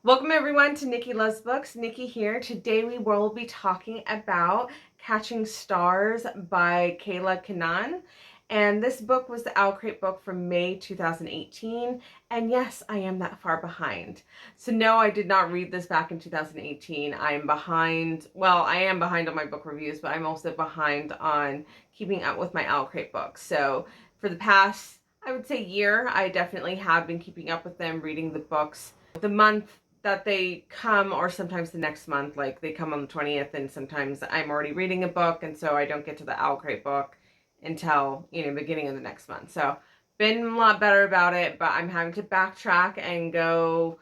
Welcome everyone to Nikki Loves Books. Nikki here. Today we will be talking about Catching Stars by Cayla Keenan. And this book was the OwlCrate book from May 2018. And yes, I am that far behind. So no, I did not read this back in 2018. I am behind. Well, I am behind on my book reviews, but I'm also behind on keeping up with my OwlCrate books. So for the past, I would say year, I definitely have been keeping up with them, reading the books. The month that they come, or sometimes the next month, like they come on the 20th, and sometimes I'm already reading a book, and so I don't get to the OwlCrate book until, beginning of the next month. So been a lot better about it, but I'm having to backtrack and go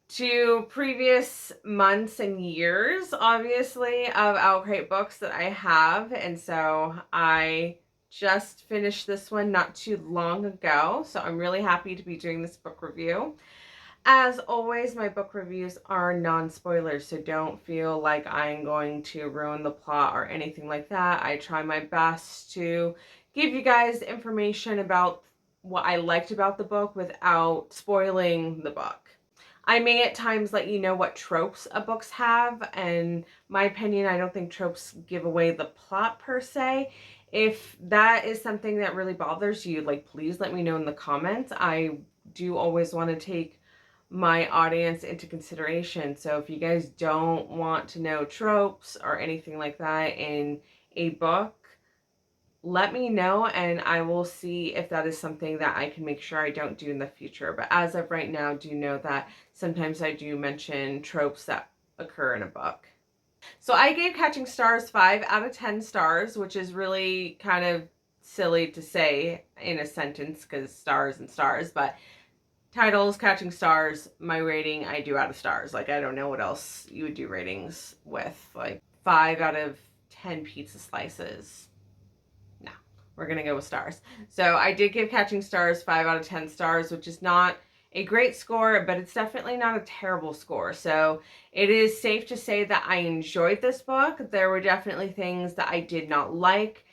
to previous months and years, obviously, of OwlCrate books that I have. And so I just finished this one not too long ago, so I'm really happy to be doing this book review. As always, my book reviews are non-spoilers, so don't feel like I'm going to ruin the plot or anything like that. I try my best to give you guys information about what I liked about the book without spoiling the book. I may at times let you know what tropes a books have, and my opinion, I don't think tropes give away the plot per se. If that is something that really bothers you, please let me know in the comments. I do always want to take my audience into consideration. So if you guys don't want to know tropes or anything like that in a book, let me know and I will see if that is something that I can make sure I don't do in the future. But as of right now, do know that sometimes I do mention tropes that occur in a book. So I gave Catching Stars 5 out of 10 stars, which is really kind of silly to say in a sentence because stars and stars, but titles, Catching Stars, my rating, I do out of stars. I don't know what else you would do ratings with. 5 out of 10 pizza slices. No, we're going to go with stars. So I did give Catching Stars 5 out of 10 stars, which is not a great score, but it's definitely not a terrible score. So it is safe to say that I enjoyed this book. There were definitely things that I did not like.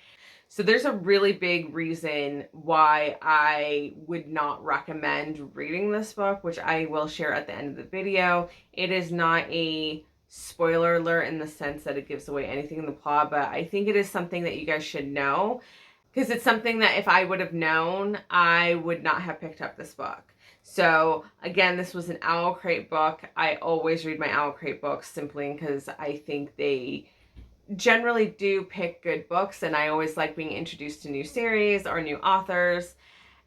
So there's a really big reason why I would not recommend reading this book, which I will share at the end of the video. It is not a spoiler alert in the sense that it gives away anything in the plot, but I think it is something that you guys should know because it's something that if I would have known, I would not have picked up this book. So again, this was an OwlCrate book. I always read my OwlCrate books simply because I think they generally do pick good books, and I always like being introduced to new series or new authors,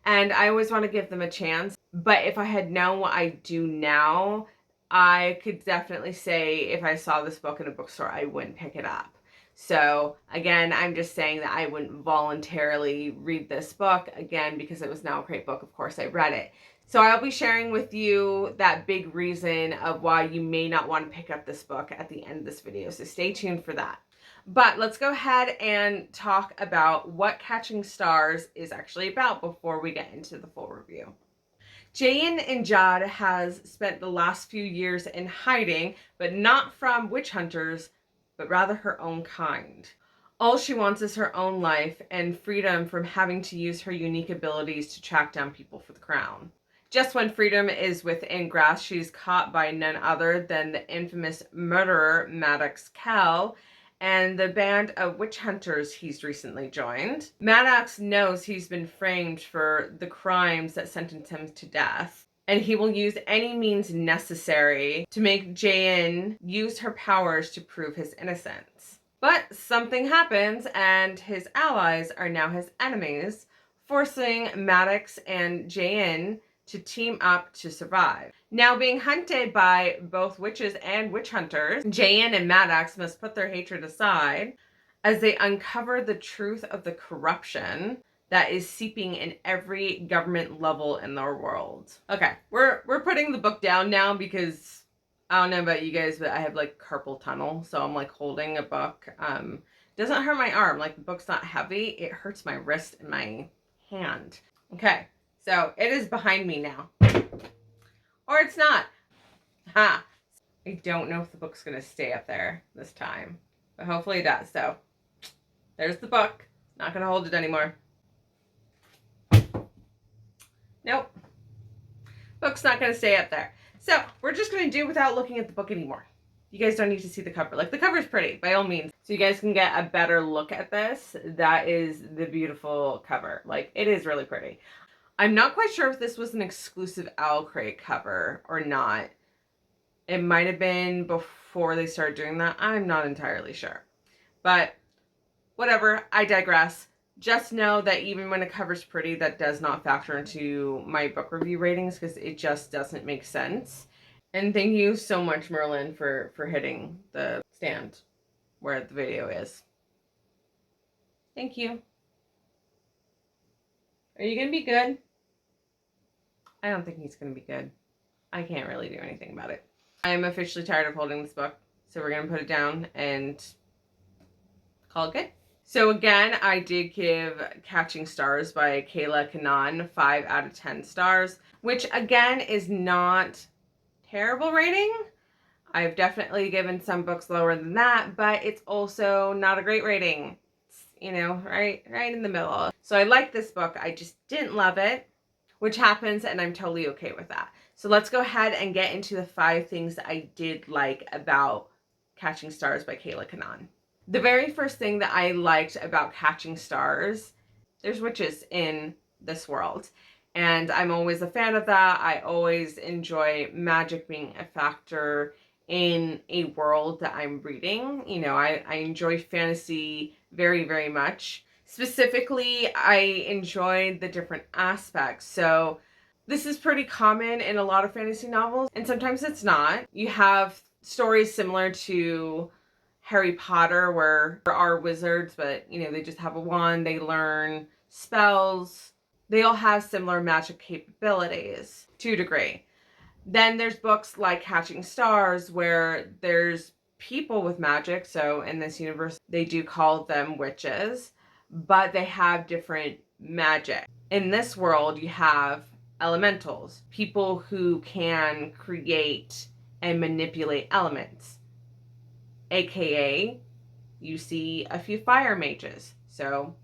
and I always want to give them a chance. But if I had known what I do now, I could definitely say if I saw this book in a bookstore, I wouldn't pick it up. So again, I'm just saying that I wouldn't voluntarily read this book. Again, because it was now a great book, of course I read it. So I'll be sharing with you that big reason of why you may not want to pick up this book at the end of this video. So stay tuned for that. But let's go ahead and talk about what Catching Stars is actually about before we get into the full review. Jayen Injad has spent the last few years in hiding, but not from witch hunters, but rather her own kind. All she wants is her own life and freedom from having to use her unique abilities to track down people for the crown. Just when freedom is within grasp, she's caught by none other than the infamous murderer Maddox Kell and the band of witch hunters he's recently joined. Maddox knows he's been framed for the crimes that sentence him to death, and he will use any means necessary to make Jayen use her powers to prove his innocence. But something happens, and his allies are now his enemies, forcing Maddox and Jayen to team up to survive. Now being hunted by both witches and witch hunters, Jayen and Maddox must put their hatred aside as they uncover the truth of the corruption that is seeping in every government level in our world. Okay, we're putting the book down now because I don't know about you guys, but I have carpal tunnel, so I'm holding a book. Doesn't hurt my arm, the book's not heavy, it hurts my wrist and my hand. Okay. So it is behind me now. Or it's not. Ha! I don't know if the book's going to stay up there this time. But hopefully it does. So there's the book. Not going to hold it anymore. Nope. Book's not going to stay up there. So we're just going to do without looking at the book anymore. You guys don't need to see the cover. Like, the cover's pretty, by all means. So you guys can get a better look at this. That is the beautiful cover. Like, it is really pretty. I'm not quite sure if this was an exclusive OwlCrate cover or not. It might have been before they started doing that. I'm not entirely sure. But whatever, I digress. Just know that even when a cover's pretty, that does not factor into my book review ratings because it just doesn't make sense. And thank you so much, Merlin, for hitting the stand where the video is. Thank you. Are you going to be good? I don't think he's going to be good. I can't really do anything about it. I'm officially tired of holding this book, so we're going to put it down and call it good. So again, I did give Catching Stars by Cayla Keenan 5 out of 10 stars, which again is not terrible rating. I've definitely given some books lower than that, but it's also not a great rating. It's, you know, right in the middle. So I like this book. I just didn't love it, which happens, and I'm totally okay with that. So let's go ahead and get into the 5 things that I did like about Catching Stars by Cayla Keenan. The very first thing that I liked about Catching Stars, there's witches in this world. And I'm always a fan of that. I always enjoy magic being a factor in a world that I'm reading. You know, I enjoy fantasy very, very much. Specifically, I enjoy the different aspects. So this is pretty common in a lot of fantasy novels, and sometimes it's not. You have stories similar to Harry Potter where there are wizards, but, you know, they just have a wand, they learn spells. They all have similar magic capabilities to a degree. Then there's books like Catching Stars where there's people with magic. So in this universe, they do call them witches, but they have different magic. In this world, you have elementals, people who can create and manipulate elements. AKA, you see a few fire mages. So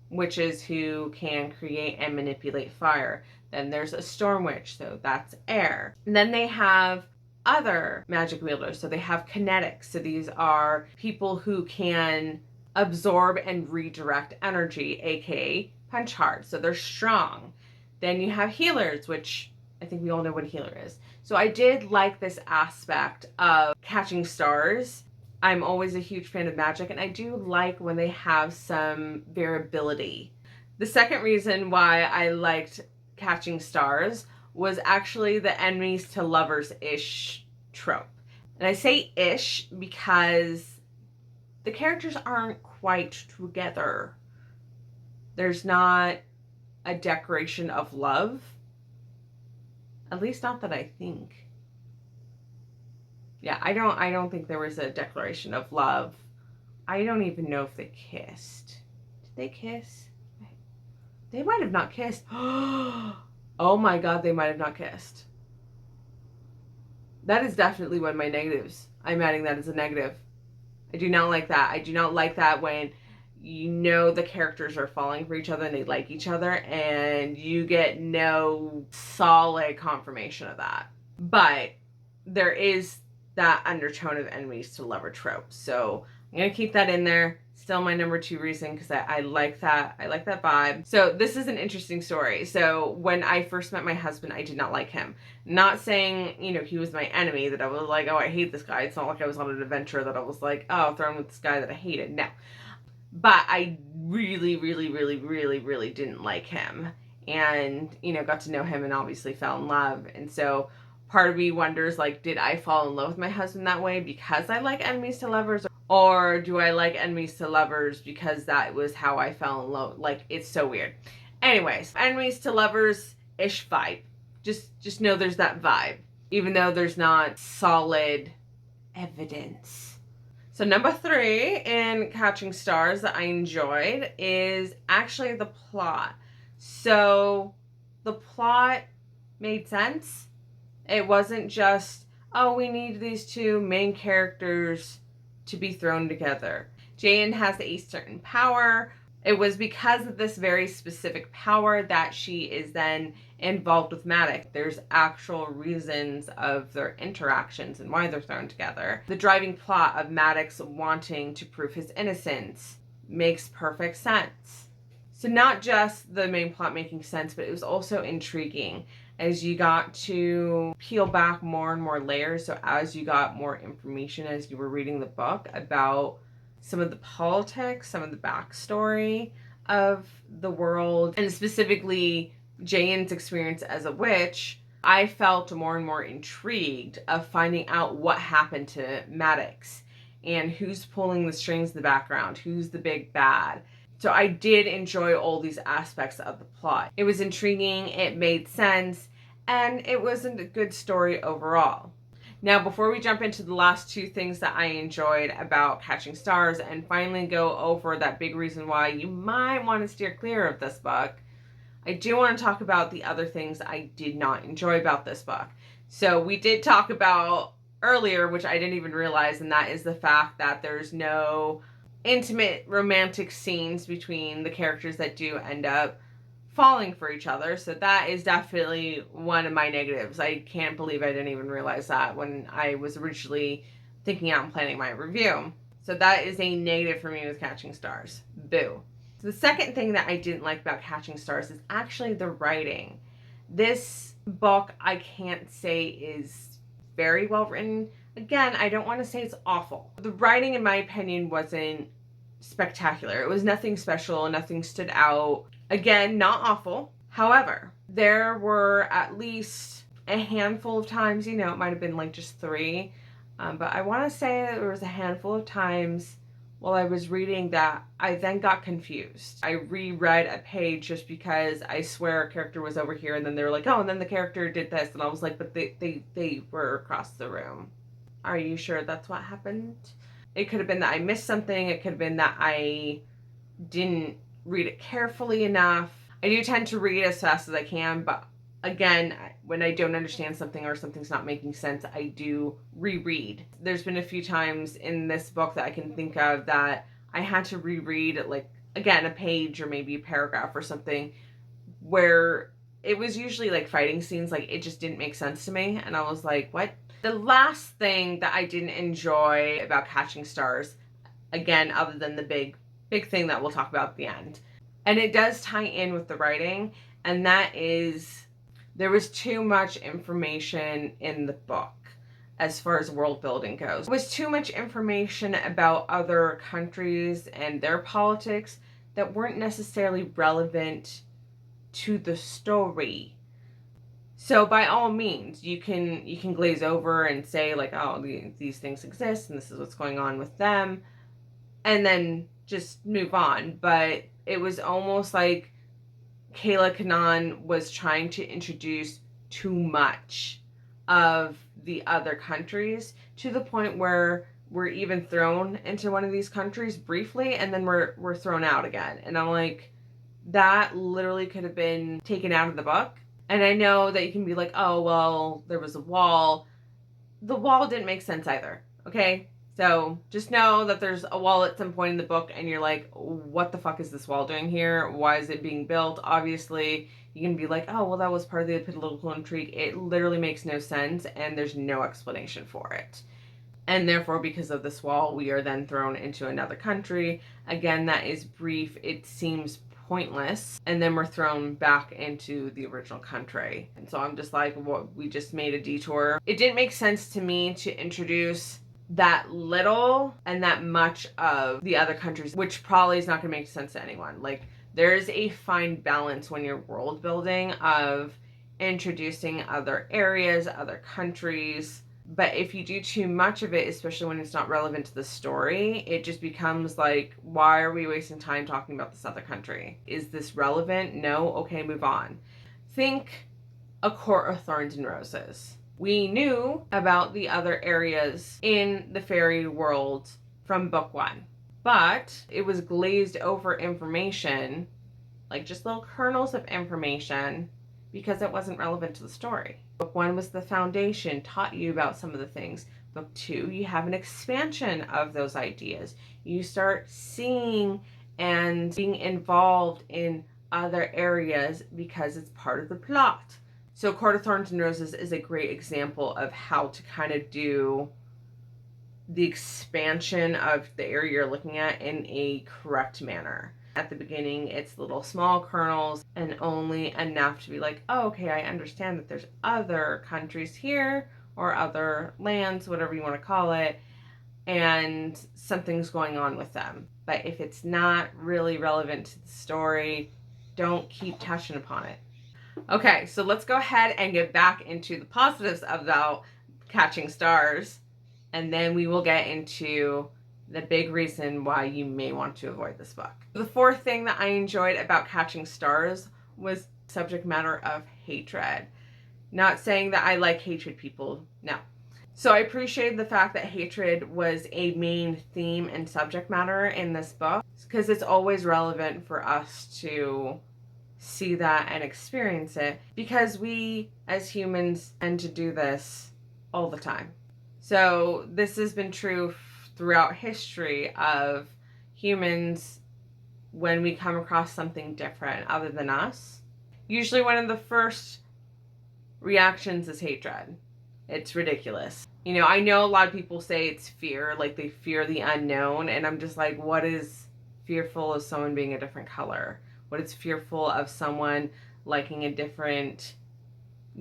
witches who can create and manipulate fire. Then there's a storm witch, so that's air. And then they have other magic wielders, so they have kinetics. So these are people who can absorb and redirect energy, aka punch hard. So they're strong. Then you have healers, which I think we all know what a healer is. So I did like this aspect of Catching Stars. I'm always a huge fan of magic, and I do like when they have some variability. The second reason why I liked Catching Stars was actually the enemies to lovers-ish trope. And I say ish because the characters aren't quite together. There's not a declaration of love. At least not that I think. Yeah, I don't think there was a declaration of love. I don't even know if they kissed. Did they kiss? They might have not kissed. Oh my god, they might have not kissed. That is definitely one of my negatives. I'm adding that as a negative. I do not like that. I do not like that when you know the characters are falling for each other and they like each other and you get no solid confirmation of that. But there is that undertone of enemies to lover trope. So I'm going to keep that in there. Still my number 2 reason because I like that. I like that vibe. So this is an interesting story. So when I first met my husband, I did not like him. Not saying, you know, he was my enemy, that I was like, oh, I hate this guy. It's not like I was on an adventure that I was like, oh, I'll throw in with this guy that I hated. No. But I really, really, really, really, really didn't like him. And, you know, got to know him and obviously fell in love. And so part of me wonders, like, did I fall in love with my husband that way because I like enemies to lovers? Or do I like enemies to lovers because that was how I fell in love? Like, it's so weird. Anyways, enemies to lovers-ish vibe. Just know there's that vibe. Even though there's not solid evidence. So number 3 in Catching Stars that I enjoyed is actually the plot. So the plot made sense. It wasn't just, oh, we need these 2 main characters to be thrown together. Jane has a certain power. It was because of this very specific power that she is then involved with Maddox. There's actual reasons of their interactions and why they're thrown together. The driving plot of Maddox wanting to prove his innocence makes perfect sense. So not just the main plot making sense, but it was also intriguing as you got to peel back more and more layers. So as you got more information as you were reading the book about some of the politics, some of the backstory of the world, and specifically Jane's experience as a witch, I felt more and more intrigued of finding out what happened to Maddox and who's pulling the strings in the background, who's the big bad. So I did enjoy all these aspects of the plot. It was intriguing, it made sense, and it wasn't a good story overall. Now, before we jump into the last two things that I enjoyed about Catching Stars and finally go over that big reason why you might want to steer clear of this book, I do want to talk about the other things I did not enjoy about this book. So we did talk about earlier, which I didn't even realize, and that is the fact that there's no intimate romantic scenes between the characters that do end up falling for each other. So that is definitely one of my negatives. I can't believe I didn't even realize that when I was originally thinking out and planning my review. So that is a negative for me with Catching Stars. Boo. So the second thing that I didn't like about Catching Stars is actually the writing. This book, I can't say is very well written. Again, I don't want to say it's awful. The writing, in my opinion, wasn't spectacular. It was nothing special, nothing stood out. Again, not awful. However, there were at least a handful of times, it might have been like just 3, but I want to say there was a handful of times while I was reading that I then got confused. I reread a page just because I swear a character was over here and then they were like, oh, and then the character did this, and I was like, but they were across the room. Are you sure that's what happened? It could have been that I missed something. It could have been that I didn't read it carefully enough. I do tend to read as fast as I can, but again, when I don't understand something or something's not making sense, I do reread. There's been a few times in this book that I can think of that I had to reread, like, again, a page or maybe a paragraph or something where it was usually like fighting scenes, like it just didn't make sense to me, and I was like, what? The last thing that I didn't enjoy about Catching Stars, again, other than the big thing that we'll talk about at the end, and it does tie in with the writing, and that is there was too much information in the book as far as world building goes. It was too much information about other countries and their politics that weren't necessarily relevant to the story. So by all means, you can glaze over and say like, oh, these things exist and this is what's going on with them, and then just move on. But it was almost like Cayla Keenan was trying to introduce too much of the other countries to the point where we're even thrown into one of these countries briefly and then we're thrown out again. And I'm like, that literally could have been taken out of the book. And I know that you can be like, oh, well, there was a wall. The wall didn't make sense either, okay? So just know that there's a wall at some point in the book and you're like, what the fuck is this wall doing here? Why is it being built? Obviously, you can be like, oh, well, that was part of the political intrigue. It literally makes no sense and there's no explanation for it. And therefore, because of this wall, we are then thrown into another country. Again, that is brief. It seems pointless, and then we're thrown back into the original country. And so I'm just like, what, we just made a detour. It didn't make sense to me to introduce that little and that much of the other countries, which probably is not going to make sense to anyone. Like, there's a fine balance when you're world building of introducing other areas, other countries. But if you do too much of it, especially when it's not relevant to the story, it just becomes like, why are we wasting time talking about this other country? Is this relevant? No? Okay, move on. Think A Court of Thorns and Roses. We knew about the other areas in the fairy world from book 1, but it was glazed over information, like just little kernels of information, because it wasn't relevant to the story. Book 1 was the foundation, taught you about some of the things. Book 2, you have an expansion of those ideas. You start seeing and being involved in other areas because it's part of the plot. So Court of Thorns and Roses is a great example of how to kind of do the expansion of the area you're looking at in a correct manner. At the beginning, it's little small kernels and only enough to be like, oh, okay, I understand that there's other countries here or other lands, whatever you want to call it, and something's going on with them. But if it's not really relevant to the story, don't keep touching upon it. Okay, so let's go ahead and get back into the positives about Catching Stars, and then we will get into the big reason why you may want to avoid this book. The fourth thing that I enjoyed about Catching Stars was subject matter of hatred. Not saying that I like hatred people, no. So I appreciated the fact that hatred was a main theme and subject matter in this book, because it's always relevant for us to see that and experience it, because we as humans tend to do this all the time. So this has been true throughout history of humans. When we come across something different other than us, usually one of the first reactions is hatred. It's ridiculous. You know, I know a lot of people say it's fear, like they fear the unknown, and I'm just like, what is fearful of someone being a different color? What is fearful of someone liking a different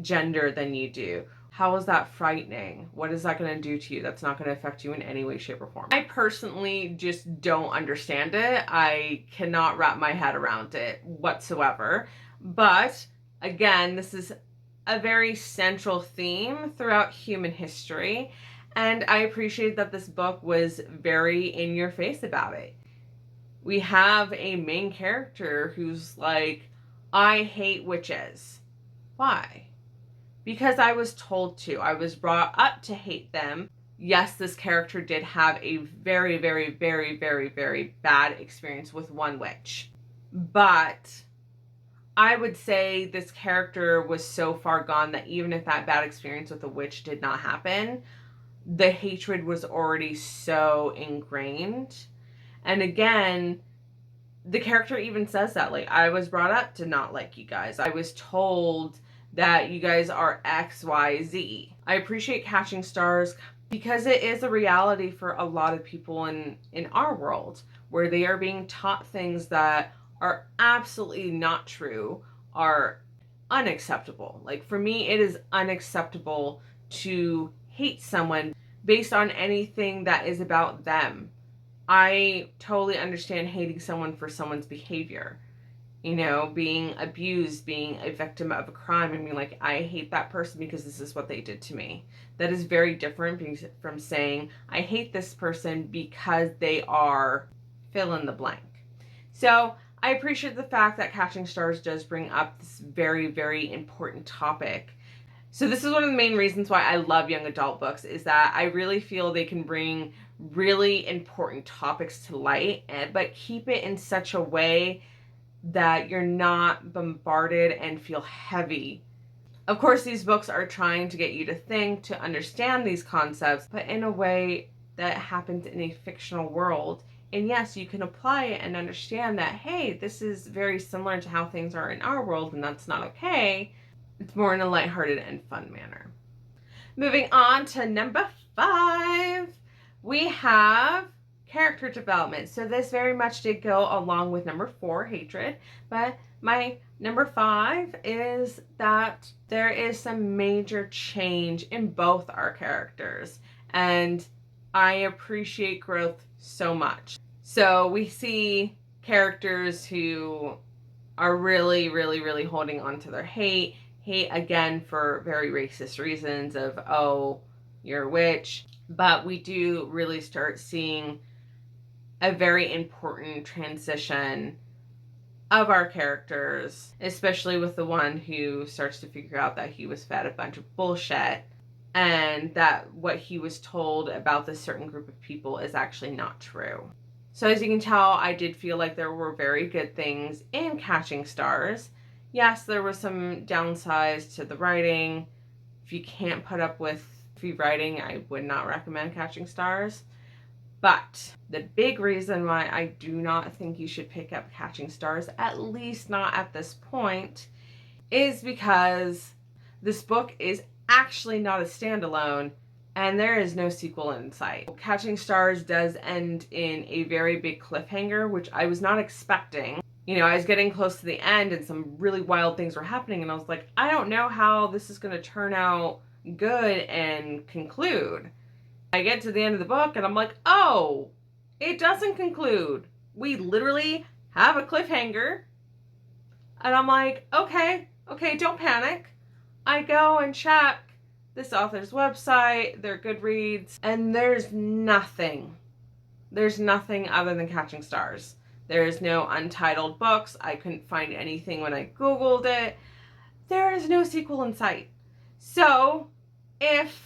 gender than you do? How is that frightening? What is that going to do to you? That's not going to affect you in any way, shape, or form. I personally just don't understand it. I cannot wrap my head around it whatsoever. But again, this is a very central theme throughout human history, and I appreciate that this book was very in your face about it. We have a main character who's like, I hate witches. Why? Because I was told to. I was brought up to hate them. Yes, this character did have a very, very, very, very, very bad experience with one witch. But I would say this character was so far gone that even if that bad experience with a witch did not happen, the hatred was already so ingrained. And again, the character even says that, like, I was brought up to not like you guys. I was told that you guys are X, Y, Z. I appreciate Catching Stars because it is a reality for a lot of people in our world, where they are being taught things that are absolutely not true, are unacceptable. Like, for me, it is unacceptable to hate someone based on anything that is about them. I totally understand hating someone for someone's behavior. You know, being abused, being a victim of a crime, and being like, I hate that person because this is what they did to me. That is very different from saying, I hate this person because they are fill in the blank. So I appreciate the fact that Catching Stars does bring up this very, very important topic. So this is one of the main reasons why I love young adult books, is that I really feel they can bring really important topics to light, but keep it in such a way that you're not bombarded and feel heavy. Of course, these books are trying to get you to think, to understand these concepts, but in a way that happens in a fictional world. And yes, you can apply it and understand that, hey, this is very similar to how things are in our world, and that's not okay. It's more in a lighthearted and fun manner. Moving on to number 5, we have character development. So this very much did go along with number 4, hatred, but my number 5 is that there is some major change in both our characters, and I appreciate growth so much. So we see characters who are really, really, really holding on to their hate again for very racist reasons of, oh, you're a witch. But we do really start seeing a very important transition of our characters, especially with the one who starts to figure out that he was fed a bunch of bullshit, and that what he was told about this certain group of people is actually not true. So as you can tell, I did feel like there were very good things in Catching Stars. Yes, there were some downsides to the writing. If you can't put up with free writing, I would not recommend Catching Stars. But the big reason why I do not think you should pick up Catching Stars, at least not at this point, is because this book is actually not a standalone and there is no sequel in sight. Catching Stars does end in a very big cliffhanger, which I was not expecting. You know, I was getting close to the end and some really wild things were happening and I was like, I don't know how this is going to turn out good and conclude. I get to the end of the book and I'm like, oh, it doesn't conclude. We literally have a cliffhanger. And I'm like, okay, don't panic. I go and check this author's website, their Goodreads, and there's nothing. There's nothing other than Catching Stars. There is no untitled books. I couldn't find anything when I Googled it. There is no sequel in sight. So, if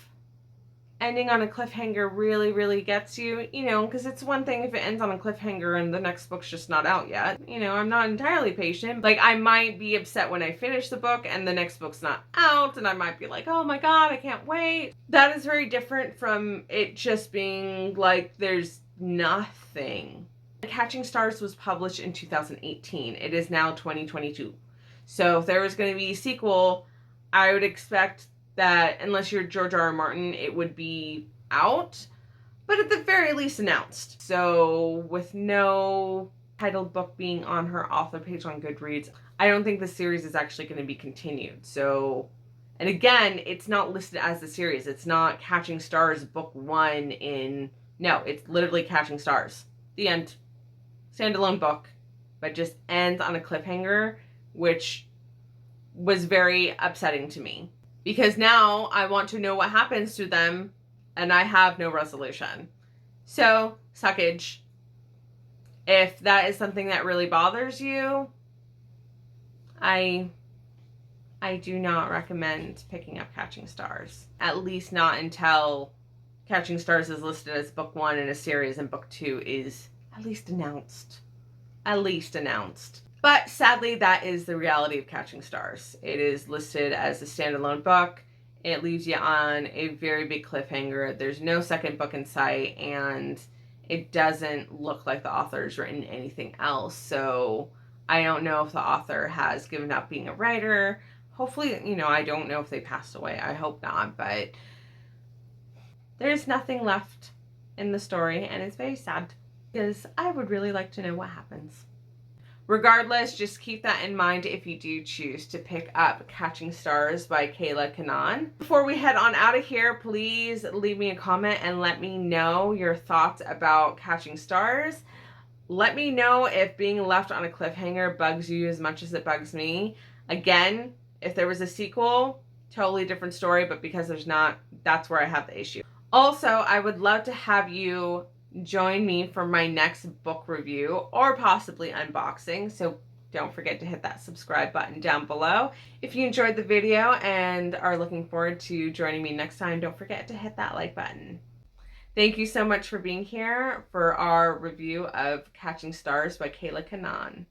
ending on a cliffhanger really gets you, you know, because it's one thing if it ends on a cliffhanger and the next book's just not out yet. You know, I'm not entirely patient. Like, I might be upset when I finish the book and the next book's not out, and I might be like, oh my god, I can't wait. That is very different from it just being like there's nothing. Catching Stars was published in 2018. It is now 2022. So if there was going to be a sequel, I would expect that unless you're George R.R. Martin, it would be out, but at the very least announced. So with no titled book being on her author page on Goodreads, I don't think the series is actually going to be continued. So, and again, it's not listed as the series. It's not Catching Stars book 1 in, no, it's literally Catching Stars. The end. Standalone book, but just ends on a cliffhanger, which was very upsetting to me. Because now I want to know what happens to them and I have no resolution. So, suckage. If that is something that really bothers you, I do not recommend picking up Catching Stars. At least not until Catching Stars is listed as book 1 in a series and book 2 is at least announced. At least announced. But sadly, that is the reality of Catching Stars. It is listed as a standalone book. It leaves you on a very big cliffhanger. There's no second book in sight, and it doesn't look like the author's written anything else. So I don't know if the author has given up being a writer. Hopefully, you know, I don't know if they passed away. I hope not, but there's nothing left in the story, and it's very sad because I would really like to know what happens. Regardless, just keep that in mind if you do choose to pick up Catching Stars by Cayla Keenan. Before we head on out of here, please leave me a comment and let me know your thoughts about Catching Stars. Let me know if being left on a cliffhanger bugs you as much as it bugs me. Again, if there was a sequel, totally different story, but because there's not, that's where I have the issue. Also, I would love to have you join me for my next book review or possibly unboxing, so don't forget to hit that subscribe button down below. If you enjoyed the video and are looking forward to joining me next time, don't forget to hit that like button. Thank you so much for being here for our review of Catching Stars by Cayla Keenan.